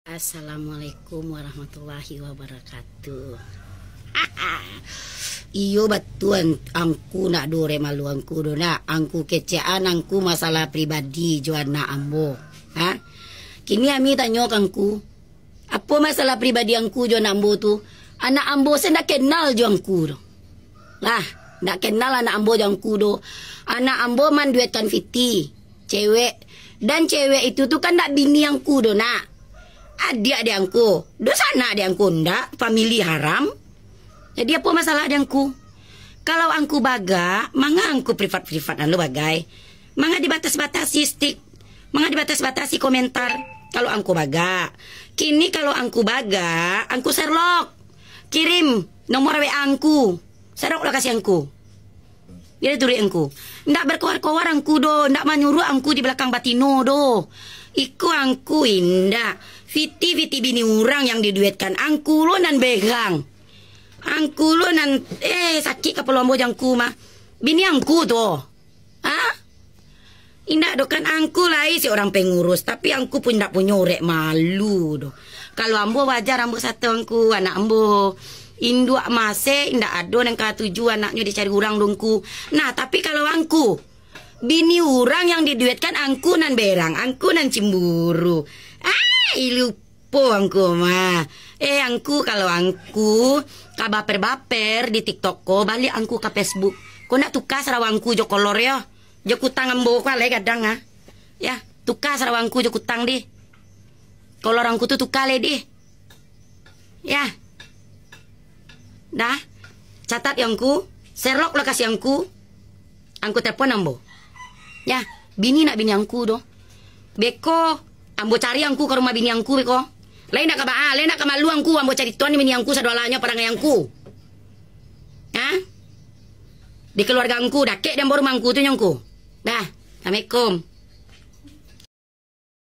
Assalamualaikum warahmatullahi wabarakatuh. Iyo batuan angku nak dore malu angku do nak angku kecean angku masalah pribadi Joanna ambo. Kini ami tanya angku apa masalah pribadi angku Joanna ambo tu? Anak ambo saya nak kenal jo angku do. Nak kenal anak ambo jo angku do. Anak ambo man duetkan Fiti, cewek, dan cewek itu tuh kan nak bini angku do nak. Adik angku, dosa anak angku ndak, family haram. Jadi apa masalah angku? Kalau angku baga, manga angku privat-privat anu bagai. Manga dibatas-batasi stick, manga dibatas-batasi komentar. Kalau angku baga, kini kalau angku baga, angku Sherlock. Kirim nomor WA angku. Sherlock lah kasih angku. Dia turi angku. Ndak berkoar-koar angku do, ndak menyuruh angku di belakang batino do. Iku angku indah. Fiti bini orang yang diduetkan angku lo nan begang. Angku lo nan sakit kepala ambo jangku mah. Bini angku to. Indah dokan angku lah si orang pengurus, tapi angku pun ndak punya orek malu do. Kalau ambo wajar ambo satu angku anak ambo. Induk masih ndak ado nang katuju anaknya dicari orang dongku. Nah, tapi kalau angku bini orang yang diduetkan angku nan berang, angku nan cemburu. Lupo angku mah. Angku kalau angku kabaper-baper di TikTok ko balik angku ke Facebook. Ko nak tukas rawangku jo kolor ya. Jo kutang ambo ko le kadang ya, tukas rawangku jo kutang di. Kolor angku tu tukale di. Ya. Dah. Catat yangku, Sherlock lah kasih angku. Angku telepon ambo. Ya, bini nak bini angku do. Beko ambo cari angku ke rumah bini angku beko. Lain nak kabaa, lain nak kamalu angku ambo cari tuan bini angku sadolanya parangai angku. Di keluarga angku dakek dan baru mangku tu nyongku. Dah, Assalamualaikum.